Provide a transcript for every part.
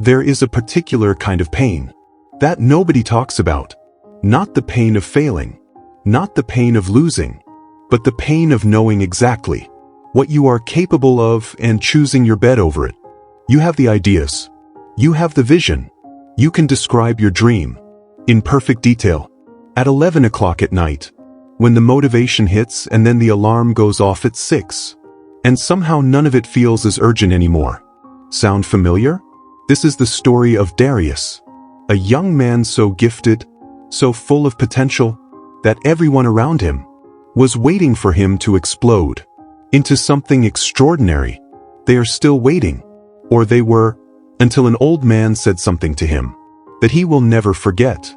There is a particular kind of pain that nobody talks about. Not the pain of failing, not the pain of losing, but the pain of knowing exactly what you are capable of and choosing your bet over it. You have the ideas. You have the vision. You can describe your dream in perfect detail. At 11 o'clock at night, when the motivation hits and then the alarm goes off at 6, and somehow none of it feels as urgent anymore. Sound familiar? This is the story of Darius, a young man so gifted, so full of potential, that everyone around him was waiting for him to explode into something extraordinary. They are still waiting, or they were, until an old man said something to him that he will never forget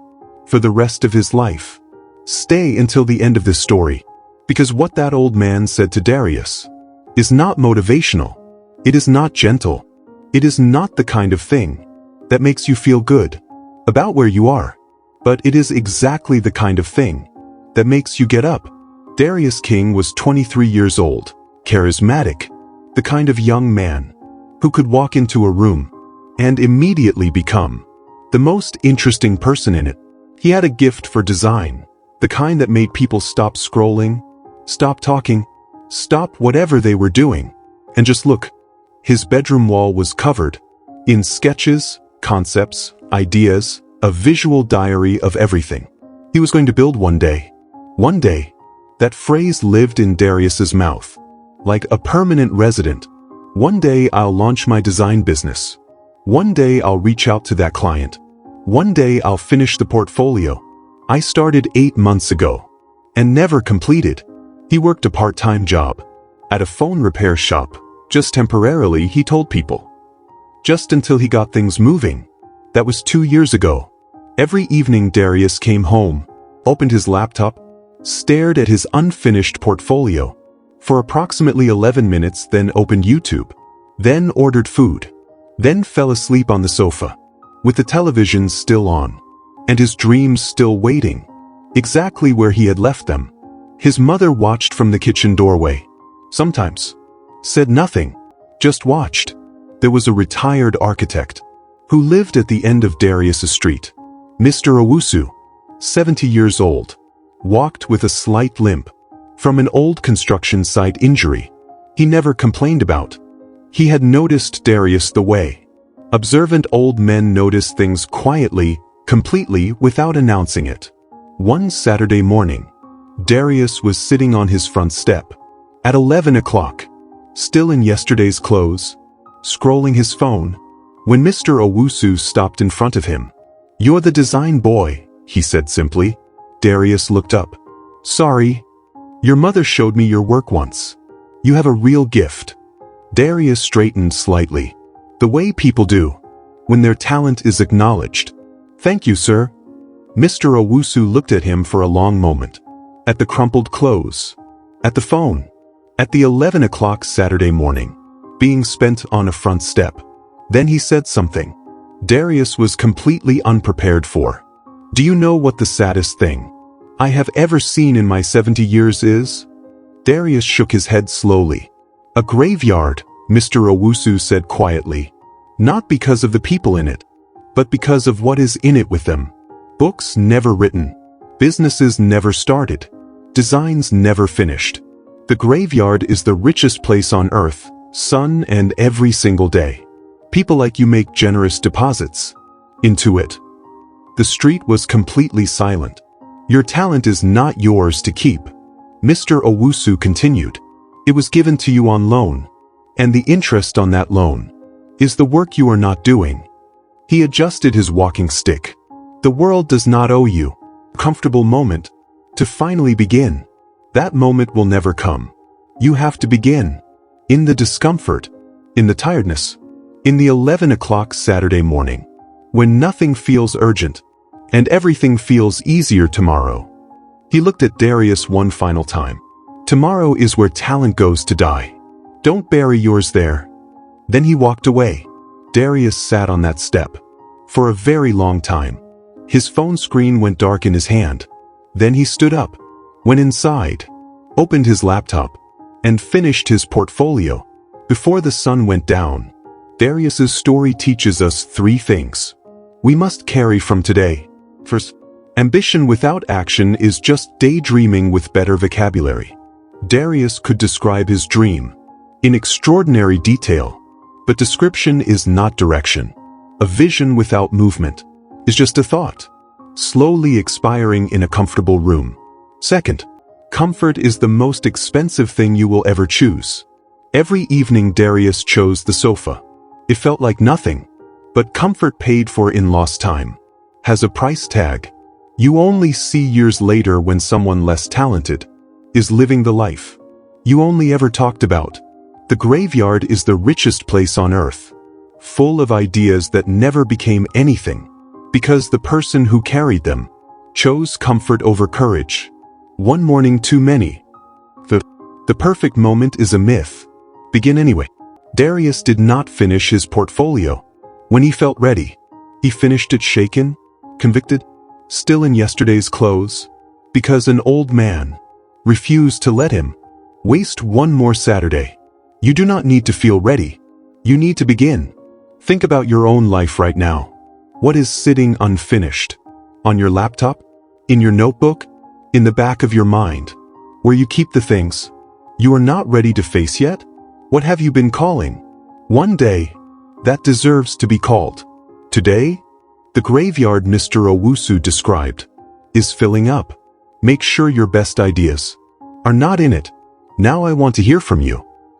for the rest of his life. Stay until the end of this story, because what that old man said to Darius is not motivational. It is not gentle. It is not the kind of thing that makes you feel good about where you are, but it is exactly the kind of thing that makes you get up. Darius King was 23 years old, charismatic, the kind of young man who could walk into a room and immediately become the most interesting person in it. He had a gift for design, the kind that made people stop scrolling, stop talking, stop whatever they were doing, and just look. His bedroom wall was covered in sketches, concepts, ideas, a visual diary of everything he was going to build one day. One day. That phrase lived in Darius's mouth, like a permanent resident. One day I'll launch my design business. One day I'll reach out to that client. One day I'll finish the portfolio I started 8 months ago and never completed. He worked a part-time job at a phone repair shop, just temporarily, he told people. Just until he got things moving. That was 2 years ago. Every evening Darius came home, opened his laptop, stared at his unfinished portfolio for approximately 11 minutes, then opened YouTube, then ordered food, then fell asleep on the sofa, with the television still on, and his dreams still waiting, exactly where he had left them. His mother watched from the kitchen doorway, sometimes said nothing, just watched. There was a retired architect who lived at the end of Darius's street. Mr. Owusu, 70 years old, walked with a slight limp from an old construction site injury he never complained about. He had noticed Darius the way observant old men notice things quietly, completely without announcing it. One Saturday morning, Darius was sitting on his front step at 11 o'clock, still in yesterday's clothes, scrolling his phone, when Mr. Owusu stopped in front of him. "You're the design boy," he said simply. Darius looked up. "Sorry. Your mother showed me your work once. You have a real gift." Darius straightened slightly, the way people do when their talent is acknowledged. "Thank you, sir." Mr. Owusu looked at him for a long moment, at the crumpled clothes, at the phone, at the 11 o'clock Saturday morning being spent on a front step. Then he said something Darius was completely unprepared for. "Do you know what the saddest thing I have ever seen in my 70 years is?" Darius shook his head slowly. "A graveyard," Mr. Owusu said quietly. "Not because of the people in it, but because of what is in it with them. Books never written. Businesses never started. Designs never finished. The graveyard is the richest place on earth, sun and every single day. People like you make generous deposits into it." The street was completely silent. "Your talent is not yours to keep," Mr. Owusu continued. "It was given to you on loan, and the interest on that loan is the work you are not doing." He adjusted his walking stick. "The world does not owe you a comfortable moment to finally begin. That moment will never come. You have to begin in the discomfort, in the tiredness, in the 11 o'clock Saturday morning, when nothing feels urgent and everything feels easier tomorrow." He looked at Darius one final time. "Tomorrow is where talent goes to die. Don't bury yours there." Then he walked away. Darius sat on that step for a very long time. His phone screen went dark in his hand. Then he stood up, went inside, opened his laptop, and finished his portfolio before the sun went down. Darius's story teaches us 3 things we must carry from today. First, ambition without action is just daydreaming with better vocabulary. Darius could describe his dream in extraordinary detail, but description is not direction. A vision without movement is just a thought, slowly expiring in a comfortable room. Second, comfort is the most expensive thing you will ever choose. Every evening Darius chose the sofa. It felt like nothing, but comfort paid for in lost time has a price tag. You only see years later when someone less talented is living the life you only ever talked about. The graveyard is the richest place on earth, full of ideas that never became anything, because the person who carried them chose comfort over courage. One morning too many. The perfect moment is a myth. Begin anyway. Darius did not finish his portfolio when he felt ready. He finished it shaken, convicted, still in yesterday's clothes, because an old man refused to let him waste one more Saturday. You do not need to feel ready. You need to begin. Think about your own life right now. What is sitting unfinished? On your laptop? In your notebook? In the back of your mind? Where you keep the things you are not ready to face yet? What have you been calling one day that deserves to be called today? The graveyard Mr. Owusu described is filling up. Make sure your best ideas are not in it. Now I want to hear from you.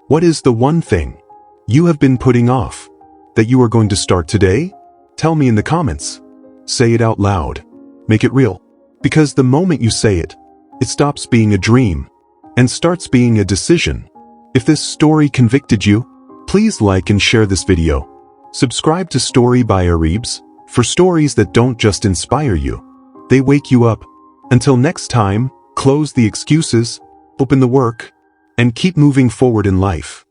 What is the one thing you have been putting off that you are going to start today? Tell me in the comments. Say it out loud. Make it real. Because the moment you say it, it stops being a dream and starts being a decision. If this story convicted you, please like and share this video. Subscribe to Story by Aribs for stories that don't just inspire you, they wake you up. Until next time, close the excuses, open the work, and keep moving forward in life.